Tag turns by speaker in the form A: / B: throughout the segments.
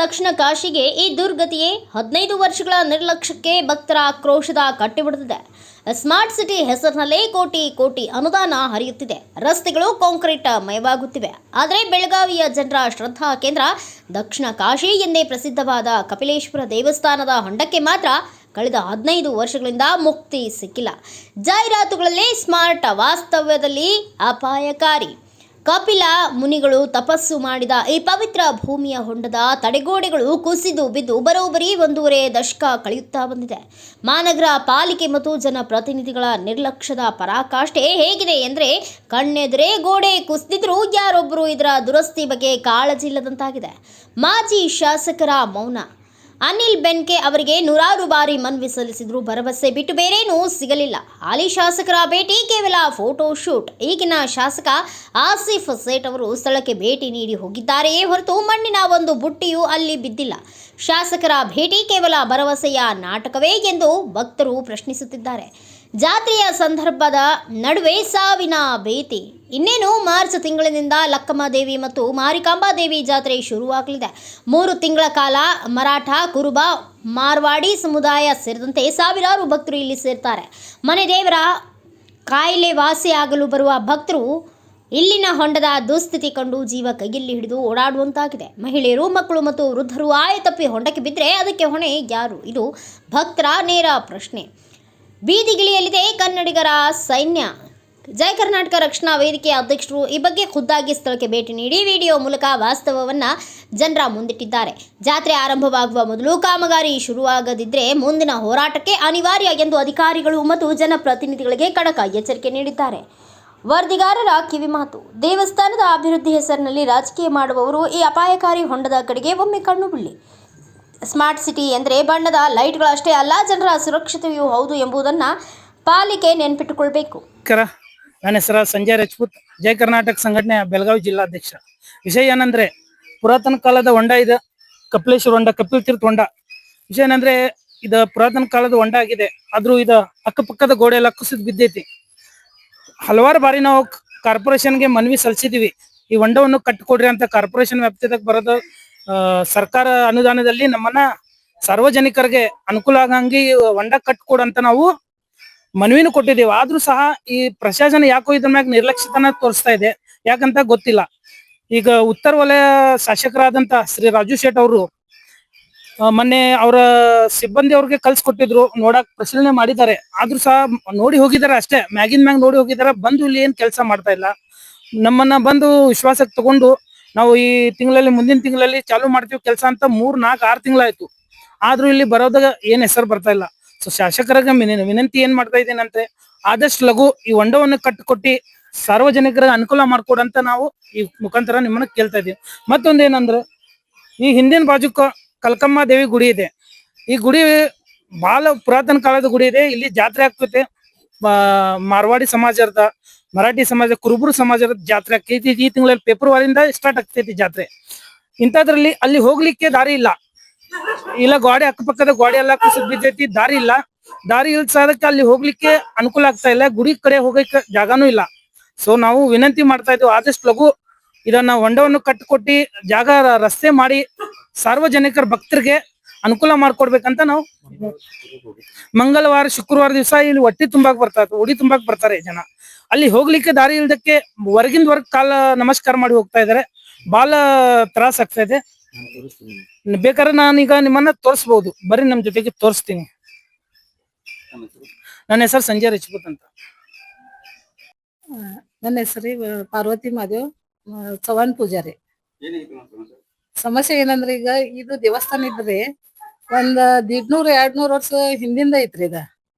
A: ದಕ್ಷಿಣ ಕಾಶಿಗೆ ಈ ದುರ್ಗತಿಯೇ 15 ವರ್ಷಗಳ ನಿರ್ಲಕ್ಷ್ಯಕ್ಕೆ ಭಕ್ತರ ಆಕ್ರೋಶದ ಕಟ್ಟಿಬಿಡುತ್ತಿದೆ. ಸ್ಮಾರ್ಟ್ ಸಿಟಿ ಹೆಸರಿನಲ್ಲೇ ಕೋಟಿ ಕೋಟಿ ಅನುದಾನ ಹರಿಯುತ್ತಿದೆ. ರಸ್ತೆಗಳು ಕಾಂಕ್ರೀಟ್ ಮಯವಾಗುತ್ತಿವೆ. ಆದರೆ ಬೆಳಗಾವಿಯ ಜನರ ಶ್ರದ್ಧಾ ಕೇಂದ್ರ ದಕ್ಷಿಣ ಕಾಶಿ ಎಂದೇ ಪ್ರಸಿದ್ಧವಾದ ಕಪಿಲೇಶ್ವರ ದೇವಸ್ಥಾನದ ಹೊಂಡಕ್ಕೆ ಮಾತ್ರ ಕಳೆದ 15 ವರ್ಷಗಳಿಂದ ಮುಕ್ತಿ ಸಿಕ್ಕಿಲ್ಲ. ಜಾಹೀರಾತುಗಳಲ್ಲಿ ಸ್ಮಾರ್ಟ್, ವಾಸ್ತವ್ಯದಲ್ಲಿ ಅಪಾಯಕಾರಿ. ಕಪಿಲ ಮುನಿಗಳು ತಪಸ್ಸು ಮಾಡಿದ ಈ ಪವಿತ್ರ ಭೂಮಿಯ ಹೊಂಡದ ತಡೆಗೋಡೆಗಳು ಕುಸಿದು ಬಿದ್ದು ಬರೋಬ್ಬರಿ 1.5 ದಶಕ ಕಳೆಯುತ್ತಾ ಬಂದಿದೆ. ಮಹಾನಗರ ಪಾಲಿಕೆ ಮತ್ತು ಜನಪ್ರತಿನಿಧಿಗಳ ನಿರ್ಲಕ್ಷ್ಯದ ಪರಾಕಾಷ್ಠೆ ಹೇಗಿದೆ ಎಂದರೆ, ಕಣ್ಣೆದುರೇ ಗೋಡೆ ಕುಸಿದಿದ್ರೂ ಯಾರೊಬ್ಬರು ಇದರ ದುರಸ್ತಿ ಬಗ್ಗೆ ಕಾಳಜಿ ಇಲ್ಲದಂತಾಗಿದೆ. ಮಾಜಿ ಶಾಸಕರ ಮೌನ. ಅನಿಲ್ ಬೆನ್ಕೆ ಅವರಿಗೆ ನೂರಾರು ಬಾರಿ ಮನವಿ ಸಲ್ಲಿಸಿದ್ರು, ಭರವಸೆ ಬಿಟ್ಟು ಬೇರೇನೂ ಸಿಗಲಿಲ್ಲ. ಹಾಲಿ ಶಾಸಕರ ಭೇಟಿ ಕೇವಲ ಫೋಟೋ ಶೂಟ್. ಈಗಿನ ಶಾಸಕ ಆಸಿಫ್ ಸೇಠ್ ಅವರು ಸ್ಥಳಕ್ಕೆ ಭೇಟಿ ನೀಡಿ ಹೋಗಿದ್ದಾರೆಯೇ ಹೊರತು ಮಣ್ಣಿನ ಒಂದು ಬುಟ್ಟಿಯೂ ಅಲ್ಲಿ ಬಿದ್ದಿಲ್ಲ. ಶಾಸಕರ ಭೇಟಿ ಕೇವಲ ಭರವಸೆಯ ನಾಟಕವೇ ಎಂದು ಭಕ್ತರು ಪ್ರಶ್ನಿಸುತ್ತಿದ್ದಾರೆ. ಜಾತ್ರೆಯ ಸಂದರ್ಭದ ನಡುವೆ ಸಾವಿನ ಭೀತಿ. ಇನ್ನೇನು ಮಾರ್ಚ್ ತಿಂಗಳಿನಿಂದ ಲಕ್ಕಮ್ಮ ದೇವಿ ಮತ್ತು ಮಾರಿಕಾಂಬಾ ದೇವಿ ಜಾತ್ರೆ ಶುರುವಾಗಲಿದೆ. 3 ತಿಂಗಳ ಕಾಲ ಮರಾಠ, ಕುರುಬ, ಮಾರ್ವಾಡಿ ಸಮುದಾಯ ಸೇರಿದಂತೆ ಸಾವಿರಾರು ಭಕ್ತರು ಇಲ್ಲಿ ಸೇರ್ತಾರೆ. ಮನೆ ದೇವರ ಕಾಯಿಲೆ ವಾಸಿಯಾಗಲು ಬರುವ ಭಕ್ತರು ಇಲ್ಲಿನ ಹೊಂಡದ ದುಸ್ಥಿತಿ ಕಂಡು ಜೀವ ಕೈಯಲ್ಲಿ ಹಿಡಿದು ಓಡಾಡುವಂತಾಗಿದೆ. ಮಹಿಳೆಯರು, ಮಕ್ಕಳು ಮತ್ತು ವೃದ್ಧರು ಆಯತಪ್ಪಿ ಹೊಂಡಕ್ಕೆ ಬಿದ್ದರೆ ಅದಕ್ಕೆ ಹೊಣೆ ಯಾರು? ಇದು ಭಕ್ತರ ನೇರ ಪ್ರಶ್ನೆ. ಬೀದಿಗಿಳಿಯಲಿದೆ ಕನ್ನಡಿಗರ ಸೈನ್ಯ. ಜಯ ಕರ್ನಾಟಕ ರಕ್ಷಣಾ ವೇದಿಕೆಯ ಅಧ್ಯಕ್ಷರು ಈ ಬಗ್ಗೆ ಖುದ್ದಾಗಿ ಸ್ಥಳಕ್ಕೆ ಭೇಟಿ ನೀಡಿ ವಿಡಿಯೋ ಮೂಲಕ ವಾಸ್ತವವನ್ನು ಜನರ ಮುಂದಿಟ್ಟಿದ್ದಾರೆ. ಜಾತ್ರೆ ಆರಂಭವಾಗುವ ಮೊದಲು ಕಾಮಗಾರಿ ಶುರುವಾಗದಿದ್ದರೆ ಮುಂದಿನ ಹೋರಾಟಕ್ಕೆ ಅನಿವಾರ್ಯ ಎಂದು ಅಧಿಕಾರಿಗಳು ಮತ್ತು ಜನಪ್ರತಿನಿಧಿಗಳಿಗೆ ಖಡಕ್ ಎಚ್ಚರಿಕೆ ನೀಡಿದ್ದಾರೆ. ವರದಿಗಾರರ ಕಿವಿಮಾತು. ದೇವಸ್ಥಾನದ ಅಭಿವೃದ್ಧಿ ಹೆಸರಿನಲ್ಲಿ ರಾಜಕೀಯ ಮಾಡುವವರು ಈ ಅಪಾಯಕಾರಿ ಹೊಂಡದ ಕಡೆಗೆ ಒಮ್ಮೆ ಕಣ್ಣು ಬಿಡಲಿ. ಸ್ಮಾರ್ಟ್ ಸಿಟಿ ಎಂದರೆ ಬಣ್ಣದ ಲೈಟ್ಗಳಷ್ಟೇ ಅಲ್ಲ, ಜನರ ಸುರಕ್ಷತೆಯೂ ಹೌದು ಎಂಬುದನ್ನು ಪಾಲಿಕೆ ನೆನಪಿಟ್ಟುಕೊಳ್ಬೇಕು.
B: ನನ್ನ ಹೆಸರು ಸಂಜಯ್ ರಾಜಪೂತ್, ಜಯ ಕರ್ನಾಟಕ ಸಂಘಟನೆಯ ಬೆಳಗಾವಿ ಜಿಲ್ಲಾಧ್ಯಕ್ಷ. ವಿಷಯ ಏನಂದ್ರೆ, ಪುರಾತನ ಕಾಲದ ಹೊಂಡ ಇದೆ, ಕಪಿಲೇಶ್ವರ ಹೊಂಡ, ಕಪಿಲ್ ತೀರ್ಥ ಹೊಂಡ. ವಿಷಯ ಏನಂದ್ರೆ, ಇದು ಪುರಾತನ ಕಾಲದ ಹೊಂಡ ಆಗಿದೆ. ಆದ್ರೂ ಇದು ಅಕ್ಕಪಕ್ಕದ ಗೋಡೆ ಎಲ್ಲ ಕುಸಿದು ಬಿದ್ದೈತಿ. ಹಲವಾರು ಬಾರಿ ನಾವು ಕಾರ್ಪೊರೇಷನ್ಗೆ ಮನವಿ ಸಲ್ಲಿಸಿದೀವಿ, ಈ ಹೊಂಡವನ್ನು ಕಟ್ಟಿಕೊಡ್ರಿ ಅಂತ. ಕಾರ್ಪೊರೇಷನ್ ವ್ಯಾಪ್ತಿದಾಗ ಬರೋದು ಸರ್ಕಾರ ಅನುದಾನದಲ್ಲಿ ನಮ್ಮನ್ನ ಸಾರ್ವಜನಿಕರಿಗೆ ಅನುಕೂಲ ಆಗಂಗಿ ಹೊಂಡ ಕಟ್ಕೊಡಂತ ನಾವು ಮನವಿನೂ ಕೊಟ್ಟಿದ್ದೇವೆ. ಆದ್ರೂ ಸಹ ಈ ಪ್ರಶಾಸನ ಯಾಕೋ ಇದ್ರ ಮ್ಯಾಗ ನಿರ್ಲಕ್ಷ್ಯತನ ತೋರಿಸ್ತಾ ಇದೆ, ಯಾಕಂತ ಗೊತ್ತಿಲ್ಲ. ಈಗ ಉತ್ತರ ವಲಯ ಶಾಸಕರಾದಂತ ಶ್ರೀ ರಾಜು ಶೇಟ್ ಅವರು ಮೊನ್ನೆ ಅವರ ಸಿಬ್ಬಂದಿ ಅವ್ರಿಗೆ ಕಲ್ಸ್ಕೊಟ್ಟಿದ್ರು, ನೋಡಕ್ ಪರಿಶೀಲನೆ ಮಾಡಿದ್ದಾರೆ. ಆದ್ರೂ ಸಹ ನೋಡಿ ಹೋಗಿದ್ದಾರೆ ಅಷ್ಟೇ, ಮ್ಯಾಗಿನ್ ಮ್ಯಾಗ್ ನೋಡಿ ಹೋಗಿದ್ದಾರೆ. ಬಂದು ಇಲ್ಲಿ ಏನ್ ಕೆಲಸ ಮಾಡ್ತಾ ಇಲ್ಲ. ನಮ್ಮನ್ನ ಬಂದು ವಿಶ್ವಾಸಕ್ಕೆ ತಗೊಂಡು ನಾವು ಈ ತಿಂಗಳಲ್ಲಿ, ಮುಂದಿನ ತಿಂಗಳಲ್ಲಿ ಚಾಲೂ ಮಾಡ್ತೀವಿ ಕೆಲಸ ಅಂತ 3, 4, 6 ತಿಂಗಳಾಯ್ತು. ಆದ್ರೂ ಇಲ್ಲಿ ಬರೋದಾಗ ಏನ್ ಹೆಸರು ಬರ್ತಾ ಇಲ್ಲ. ಸೊ ಶಾಸಕರಿಗೆ ವಿನಂತಿ ಏನ್ ಮಾಡ್ತಾ ಇದ್ದೇನಂತೆ, ಆದಷ್ಟು ಲಘು ಈ ಹೊಂಡವನ್ನು ಕಟ್ಟಿಕೊಟ್ಟಿ ಸಾರ್ವಜನಿಕರಿಗೆ ಅನುಕೂಲ ಮಾಡ್ಕೊಡಂತ ನಾವು ಈ ಮುಖಾಂತರ ನಿಮ್ಮನ್ನ ಕೇಳ್ತಾ ಇದೀವಿ. ಮತ್ತೊಂದೇನಂದ್ರೆ, ಈ ಹಿಂದಿನ ಬಾಜುಕ ಕಲ್ಕಮ್ಮ ದೇವಿ ಗುಡಿ ಇದೆ. ಈ ಗುಡಿ ಬಹಳ ಪುರಾತನ ಕಾಲದ ಗುಡಿ ಇದೆ. ಇಲ್ಲಿ ಜಾತ್ರೆ ಆಗ್ತೈತೆ. ಮಾರ್ವಾಡಿ ಸಮಾಜದ, ಮರಾಠಿ ಸಮಾಜ, ಕುರುಬರು ಸಮಾಜದ ಜಾತ್ರೆ ಆಗ್ತೈತಿ. ಈ ತಿಂಗಳಲ್ಲಿ ಫೆಬ್ರವರಿಯಿಂದ ಸ್ಟಾರ್ಟ್ ಆಗ್ತೈತಿ ಜಾತ್ರೆ. ಇಂಥದ್ರಲ್ಲಿ ಅಲ್ಲಿ ಹೋಗ್ಲಿಕ್ಕೆ ದಾರಿ ಇಲ್ಲ ಗೋಡೆ, ಅಕ್ಕಪಕ್ಕದ ಗೋಡೆ ಎಲ್ಲ ಕುಸಿದ್ ಬಿದ್ದೈತಿ. ದಾರಿ ಇಲ್ಲ. ದಾರಿ ಇಲ್ಸೋದಕ್ಕೆ ಅಲ್ಲಿ ಹೋಗ್ಲಿಕ್ಕೆ ಅನುಕೂಲ ಆಗ್ತಾ ಇಲ್ಲ. ಗುಡಿ ಕಡೆ ಹೋಗಕ್ಕೆ ಜಾಗಾನೂ ಇಲ್ಲ. ಸೊ ನಾವು ವಿನಂತಿ ಮಾಡ್ತಾ ಇದ್ದೀವಿ, ಆದಷ್ಟು ಲಘು ಇದನ್ನ ಹೊಂಡವನ್ನು ಕಟ್ಟಿಕೊಟ್ಟಿ ಜಾಗ ರಸ್ತೆ ಮಾಡಿ ಸಾರ್ವಜನಿಕರ ಭಕ್ತರಿಗೆ ಅನುಕೂಲ ಮಾಡ್ಕೊಡ್ಬೇಕಂತ ನಾವು ಮಂಗಳವಾರ, ಶುಕ್ರವಾರ ದಿವಸ ಇಲ್ಲಿ ಹೊಟ್ಟಿ ತುಂಬಾಕ್ ಬರ್ತಾರೆ, ಉಡಿ ತುಂಬಾಕ್ ಬರ್ತಾರೆ ಜನ. ಅಲ್ಲಿ ಹೋಗ್ಲಿಕ್ಕೆ ದಾರಿ ಇಲ್ದಕ್ಕೆ ಹೊರಗಿಂದ ಕಾಲ ನಮಸ್ಕಾರ ಮಾಡಿ ಹೋಗ್ತಾ ಇದಾರೆ. ಬಹಳ ತ್ರಾಸ ಆಗ್ತಾ ಇದೆ. ಬೇಕಾದ್ರೆ ನಾನೀಗ ನಿಮ್ಮನ್ನ ತೋರಿಸಬಹುದು, ಬರ್ರಿ ನಮ್ ಜೊತೆಗೆ ತೋರಿಸ್ತೀನಿ. ನನ್ನ ಹೆಸರು ಸಂಜಯ್ ರಾಜಪೂತ್ ಅಂತ.
C: ನನ್ನ ಹೆಸರು ಪಾರ್ವತಿ ಮಾದೇವ್ ಚವಾಣ್ ಪೂಜಾರಿ. ಸಮಸ್ಯೆ ಏನಂದ್ರೆ, ಈಗ ಇದು ದೇವಸ್ಥಾನ ಇದ್ರೆ ಒಂದ್ 150-200 ವರ್ಷ ಹಿಂದಿಂದ ಐತ್ರಿ. ಇದ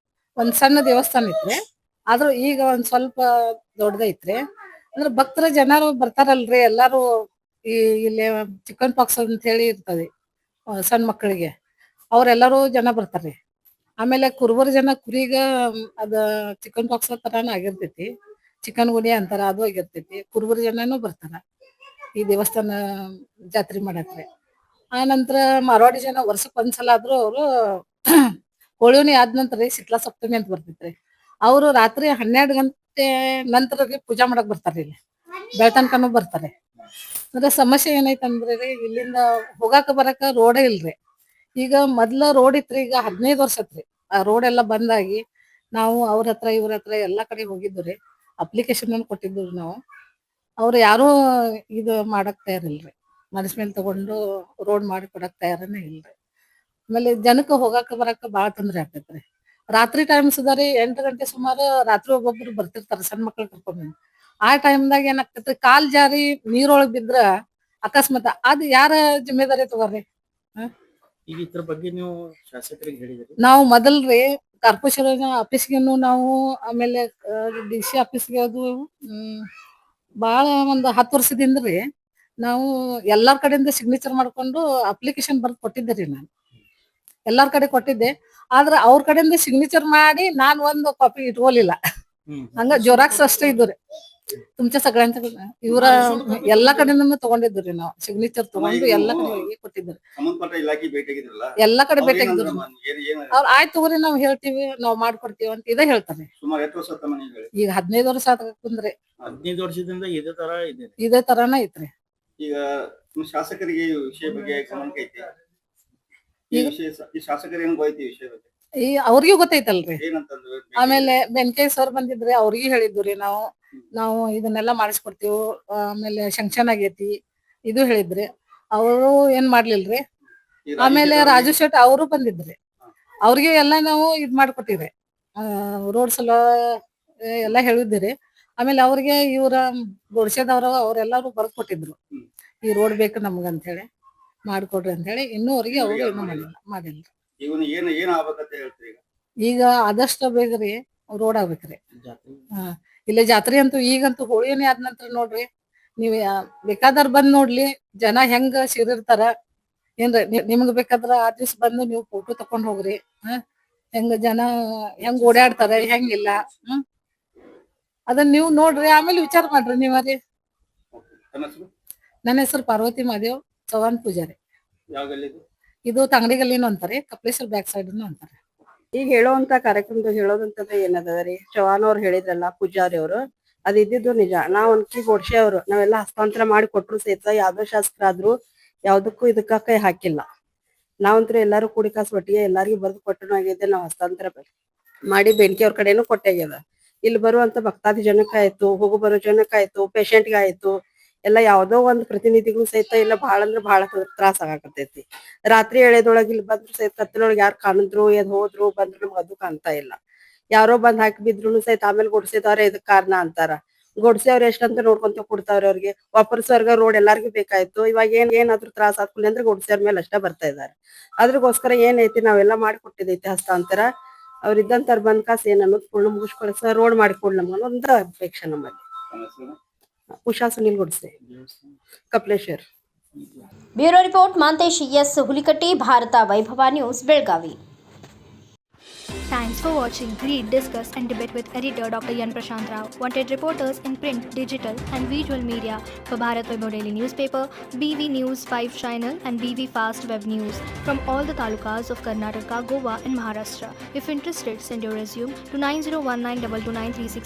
C: ಒಂದ್ ಸಣ್ಣ ದೇವಸ್ಥಾನ ಇತ್ರಿ. ಆದ್ರೂ ಈಗ ಒಂದ್ ಸ್ವಲ್ಪ ದೊಡ್ಡದೈತ್ರಿ. ಅಂದ್ರೆ ಭಕ್ತರ ಜನರು ಬರ್ತಾರಲ್ರಿ, ಎಲ್ಲಾರು ಇಲ್ಲಿ ಚಿಕನ್ ಪಾಕ್ಸ್ ಅಂತ ಹೇಳಿ ಇರ್ತದೆ ಸಣ್ಣ ಮಕ್ಕಳಿಗೆ, ಅವ್ರೆಲ್ಲಾರು ಜನ ಬರ್ತಾರ್ರಿ. ಆಮೇಲೆ ಕುರುಬರ ಜನ ಕುರಿಗ ಅದ ಚಿಕನ್ ಪಾಕ್ಸ್ ತರಾನ ಆಗಿರ್ತೈತಿ, ಚಿಕನ್ ಗುಡಿ ಅಂತಾರ, ಅದು ಆಗಿರ್ತೈತಿ. ಕುರುಬರ ಜನನು ಬರ್ತಾರ ಈ ದೇವಸ್ಥಾನ ಜಾತ್ರೆ ಮಾಡಕ್ರಿ. ಆ ನಂತರ ಮಾರವಾಡಿ ಜನ ವರ್ಷಕ್ಕೆ ಒಂದ್ಸಲ ಆದ್ರೂ ಅವರು ಹೋಳಿಹುಣ್ಣಿ ಆದ ನಂತರ ಶೀತಲಾ ಸಪ್ತಮಿ ಅಂತ ಬರ್ತೈತ್ರಿ. ಅವರು ರಾತ್ರಿ 12 ಗಂಟೆ ನಂತರ ಪೂಜಾ ಮಾಡಕ್ ಬರ್ತಾರ್ರಿ. ಇಲ್ಲಿ ಬೆಳ್ತನ್ಕನು ಬರ್ತಾರೆ. ಅಂದ್ರೆ ಸಮಸ್ಯೆ ಏನೈತಂದ್ರೆ ರೀ ಇಲ್ಲಿಂದ ಹೋಗಾಕ ಬರಾಕ ರೋಡೇ ಇಲ್ರಿ. ಈಗ ಮೊದ್ಲ ರೋಡ್ ಇತ್ರಿ, ಈಗ 15 ವರ್ಷ ಆತ್ರಿ ಆ ರೋಡ್ ಎಲ್ಲಾ ಬಂದಾಗಿ. ನಾವು ಅವ್ರ ಹತ್ರ ಇವ್ರ ಹತ್ರ ಎಲ್ಲಾ ಕಡೆ ಹೋಗಿದ್ದು ರೀ. ಅಪ್ಲಿಕೇಶನ್ ಅನ್ನು ಕೊಟ್ಟಿದ್ದು ನಾವು. ಅವ್ರು ಯಾರೂ ಇದು ಮಾಡಕ್ ತಯಾರಿಲ್ರಿ. ಮನಸ್ ಮೇಲೆ ತಗೊಂಡು ರೋಡ್ ಮಾಡಿ ಕೊಡಕ್ ತಯಾರನೇ ಇಲ್ರಿ. ಆಮೇಲೆ ಜನಕ್ಕ ಹೋಗಾಕ ಬರಾಕ ಬಾಳ ತೊಂದ್ರೆ ಆಗ್ತೈತ್ರಿ. ರಾತ್ರಿ ಟೈಮ್ ಸುಧಾರಿ 8 ಗಂಟೆ ಸುಮಾರು ರಾತ್ರಿ ಒಬ್ಬೊಬ್ರು ಬರ್ತಿರ್ತಾರ ಸಣ್ಣ ಮಕ್ಳು ಕರ್ಕೊಂಡ್. ಆ ಟೈಮ್‌ದಾಗ ಏನಾಗ್ತೈತ್ರಿ ಕಾಲ್ ಜಾರಿ ನೀರೊಳಗ್ ಬಿದ್ರ ಅಕಸ್ಮಾತ್ ಅದ್ ಯಾರ ಜಿಮ್ಮೆದಾರಿ ತಗೋರಿ? ಹ?
B: ಈಗ ಇದ್ರ ಬಗ್ಗೆ ನೀವು ಶಾಸಕರಿಗೆ ಹೇಳಿದ್ರಿ?
C: ನಾವು ಮೊದಲ್ರಿ ಕಾರ್ಪೊರೇಷನ್ ಆಫೀಸ್‌ಗೆನು ನಾವು ಆಮೇಲೆ ಡಿಸಿ ಆಫೀಸ್‌ಗೆ ಅದು ಬಾಳ ಒಂದ್ 10 ವರ್ಷದಿಂದ್ರಿ ನಾವು ಎಲ್ಲಾರ್ ಕಡೆಯಿಂದ ಸಿಗ್ನೇಚರ್ ಮಾಡ್ಕೊಂಡು ಅಪ್ಲಿಕೇಶನ್ ಬರ್ದ್ ಕೊಟ್ಟಿದ್ದೆ ರೀ ನಾನು. ಎಲ್ಲಾರ್ ಕಡೆ ಕೊಟ್ಟಿದ್ದೆ. ಆದ್ರ ಅವ್ರ ಕಡೆಯಿಂದ ಸಿಗ್ನೇಚರ್ ಮಾಡಿ ನಾನ್ ಒಂದು ಕಾಪಿ ಇಟ್ಕೊಲಿಲ್ಲ. ಹಂಗ ಜೆರಾಕ್ಸ್ ಅಷ್ಟೇ ಇದ್ದು ರೀ. तुमच्या सगळ्यांच्या ಇವ್ರ ಎಲ್ಲಾ ಕಡೆಯಿಂದನೂ ತಗೊಂಡಿದ್ದು ರೀ ನಾವು. ಸಿಗ್ನೇಚರ್ ತಗೊಂಡು ಎಲ್ಲಾ ಕಡೆ ಹೋಗಿ ಕೊಟ್ಟಿದ್ದು.
D: ಸಂಬಂಧಪಟ್ಟ ಇಲಾಖೆ ಭೇಟಿಯಾಗಿದ್ರಲ್ಲ,
C: ಎಲ್ಲಾ ಕಡೆ
D: ಅವ್ರು
C: ಭೇಟಿಯಾಗಿದ್ದು
D: ಏನಂದ್ರು
C: ರೀ.
D: ಏನ್
C: ಅವ್ರು ಆಯ್ತು ತಗೋರಿ ನಾವ್ ಹೇಳ್ತೀವಿ, ನಾವ್ ಮಾಡ್ಕೊಡ್ತೀವಿ ಅಂತ ಇದೇ ಹೇಳ್ತಾರೆ.
D: ಸುಮಾರು ಎಷ್ಟು ವರ್ಷ ಆತಮ್ಮ ನೀವು ಹೇಳಿ?
C: ಈಗ 15 ವರ್ಷ ಆತಂದ್ರೆ
B: 15 ವರ್ಷದಿಂದ ಇದೇ ತರ ಇದೆ.
C: ಇದೇ ತರಾನ ಐತ್ರಿ.
D: ಈಗ ನಿಮ್ಮ ಶಾಸಕರಿಗೆ ಈ ವಿಷಯ ಬಗ್ಗೆ ಗಮನಕ್ಕೆ ಐತಿ? ಈ ವಿಷಯ ಈ ಶಾಸಕರು ಏನ್ ಗೊತ್ತೈತಿ ಈ ವಿಷಯ ಬಗ್ಗೆ?
C: ಈ ಅವ್ರಿಗೂ ಗೊತ್ತೈತಲ್ರಿ.
D: ಏನಂತಂದ್ರು?
C: ಆಮೇಲೆ ಬೆನ್ಕೈ ಸರ್ ಬಂದಿದ್ರೆ ಅವ್ರಿಗೆ ಹೇಳಿದ್ದು ರೀ ನಾವು. ನಾವು ಇದನ್ನೆಲ್ಲ ಮಾಡಿಸ್ಕೊಡ್ತೀವಿ, ಆಮೇಲೆ ಶಂಕ್ಷನ್ ಆಗೈತಿ ಇದು ಹೇಳಿದ್ರಿ. ಅವರು ಏನ್ ಮಾಡ್ಲಿಲ್ರಿ.
D: ಈ
C: ಆಮೇಲೆ
D: ರಾಜಕೀಯ
C: ರಾಜು ಶೆಟ್ಟಿ ಅವರು ಬಂದಿದ್ರಿ. ಅವ್ರಿಗೆ ಎಲ್ಲ ನಾವು ಇದ್ ಮಾಡ್ಕೊಟ್ಟಿವ್ರಿ. ರೋಡ್ ಸಲ ಎಲ್ಲ ಹೇಳಿದ್ರಿ. ಆಮೇಲೆ ಅವ್ರಿಗೆ ಇವ್ರ ಗೋಡ್ಸೆದವ್ರು ಅವ್ರೆಲ್ಲಾರು ಬರ್ದ್ ಕೊಟ್ಟಿದ್ರು. ಈ ರೋಡ್ ಬೇಕು ನಮ್ಗಂತ ಹೇಳಿ ಮಾಡ್ಕೊಡ್ರಿ ಅಂತ ಹೇಳಿ. ಇನ್ನೂ ಅವ್ರಿಗೆ ಅವರು ಏನು ಮಾಡಿಲ್ಲ.
D: ಇವನು ಏನ್ ಆಗ್ಬೇಕಂತ ಹೇಳ್ತೀರಿ ಈಗ?
C: ಈಗ ಆದಷ್ಟು ಬೇಗ ರೀ ರೋಡ್ ಆಗ್ಬೇಕ್ರಿ. ಇಲ್ಲೇ ಜಾತ್ರೆ ಅಂತೂ ಈಗಂತೂ ಹೋಳಿನೇ ಆದ ನಂತರ ನೋಡ್ರಿ ನೀವ್ ಬೇಕಾದವ್ರ ಬಂದ್ ನೋಡ್ಲಿ ಜನ ಹೆಂಗ ಸೇರಿರ್ತಾರ. ಏನ್ರಿ ನಿಮ್ಗ್ ಬೇಕಾದ್ರ ಆ ದಿವ್ಸ ಬಂದು ನೀವು ಫೋಟೋ ತಕೊಂಡ್ ಹೋಗ್ರಿ. ಹೆಂಗ ಜನ ಹೆಂಗ್ ಓಡಾಡ್ತಾರ ಹೆಂಗಿಲ್ಲ. ಅದನ್ನ ನೀವು ನೋಡ್ರಿ ಆಮೇಲೆ ವಿಚಾರ ಮಾಡ್ರಿ ನೀವರಿ.
D: ತಮ್ಮ ಹೆಸರು?
C: ನನ್ನ ಹೆಸರು ಪಾರ್ವತಿ ಮಹಾದೇವ್ ಚವ್ಹಾಣ್ ಪೂಜಾರಿ.
D: ಯಾವ ಗಲ್ಲಿ ಇದು?
C: ಇದು ತಂಗಡಿಗಲ್ಲಿನೂ ಅಂತಾರೆ, ಕಪ್ಲೇಶ್ವರ ಬ್ಯಾಕ್ ಸೈಡ್ ಅಂತಾರೆ.
E: ಈಗ ಹೇಳುವಂತ ಕಾರ್ಯಕ್ರಮದಾಗ ಹೇಳೋದಂತದ್ದು ಏನದ ರೀ, ಚವ್ಹಾಣ್ ಅವ್ರು ಹೇಳಿದ್ರಲ್ಲ ಪೂಜಾರಿ ಅವರು, ಅದ್ ಇದ್ದಿದ್ದು ನಿಜ. ನಾವ್ ಅನ್ಕಿ ಗೋಡ್ಸೆ ಅವರು ನಾವೆಲ್ಲ ಹಸ್ತಾಂತರ ಮಾಡಿ ಕೊಟ್ರು ಸಹಿತ ಯಾವ್ದೋ ಶಾಸಕರಾದ್ರು ಯಾವ್ದಕ್ಕೂ ಇದಕ್ಕ ಕೈ ಹಾಕಿಲ್ಲ. ನಾವಂತ್ರು ಎಲ್ಲಾರು ಕೂಡಿ ಕಾಸು ಒಟ್ಟಿಗೆ ಎಲ್ಲಾರ್ಗಿ ಬರ್ದು ಕೊಟ್ಟನು ಆಗಿದೆ. ನಾವ್ ಹಸ್ತಾಂತರ ಮಾಡಿ ಬೆಂಕಿ ಅವ್ರ ಕಡೆನೂ ಕೊಟ್ಟಾಗ್ಯದ. ಇಲ್ಲಿ ಬರುವಂತ ಭಕ್ತಾದಿ ಜನಕ್ಕಾಯ್ತು, ಹೋಗು ಬರೋ ಜನಕ್ಕಾಯ್ತು, ಪೇಷಂಟ್ಗೆ ಆಯ್ತು, ಎಲ್ಲ ಯಾವ್ದೋ ಒಂದ್ ಪ್ರತಿನಿಧಿಗಳು ಸಹಿತ ಇಲ್ಲ ಬಹಳ ಅಂದ್ರ ಬಹಳ ತ್ರಾಸ ಆಗಾಕತೈತಿ. ರಾತ್ರಿ ಎಳೆದೊಳಗ ಇಲ್ಲಿ ಬಂದ್ರು ಸಹಿತ ಕತ್ತಲೊಳಗೆ ಯಾರು ಕಾಣಿದ್ರು ಎದ್ ಹೋದ್ರು ಬಂದ್ರು ನಮ್ಗೆ ಅದು ಕಾಣ್ತಾ ಇಲ್ಲ. ಯಾರೋ ಬಂದ್ ಹಾಕಿ ಬಿದ್ರು ಸಹಿತ ಆಮೇಲೆ ಗುಡ್ಸಿದವ್ರೆ ಇದಕ್ ಕಾರಣ ಅಂತಾರ. ಗುಡ್ಸೆಯವ್ರ ಎಷ್ಟಂತ ನೋಡ್ಕೊಂತ ಕೊಡ್ತಾವ್ರ ಅವ್ರಿಗೆ. ವಾಪರ್ಸೋರ್ಗ ರೋಡ್ ಎಲ್ಲಾರ್ಗು ಬೇಕಾಯ್ತು. ಇವಾಗ ಏನಾದ್ರು ತ್ರಾಸ ಆಗ್ಲಿ ಅಂದ್ರೆ ಗುಡ್ಸೆಯವ್ರ ಮೇಲೆ ಅಷ್ಟೇ ಬರ್ತಾ ಇದಾರೆ. ಅದ್ರಗೋಸ್ಕರ ಏನೈತಿ ನಾವೆಲ್ಲ ಮಾಡಿ ಕೊಟ್ಟಿದೈತಿ ಹಸ್ತಾಂತರ. ಅವ್ರ ಇದ್ದಂತಾರ ಬಂದ್ ಕಾಸು ಏನ್ ಅನ್ನೋದು ಪೂರ್ಣ ಮುಗಿಸ್ಕೊಳಸ ರೋಡ್ ಮಾಡಿಕೊಡ್ ನಮ್ಗೆ ಒಂದ ಅಪೇಕ್ಷೆ ನಮ್ಮಲ್ಲಿ.
D: ತಮ್ಮ ಹೆಸರು?
E: Usha Sunil Gudse, Kapleshwar.
A: Bureau report Mantesh S Hulikatti, Bharat Vaibhav news, Belagavi.
F: Thanks for watching. Read, discuss, and debate with editor Dr. Yan Prashant Rao. Wanted reporters in print, digital, and visual media for Bharat Vaibhav Daily Newspaper, BV News 5 Channel, and BV Fast Web News from all the talukas of Karnataka, Goa, and Maharashtra. If interested, send your resume to 9019229369.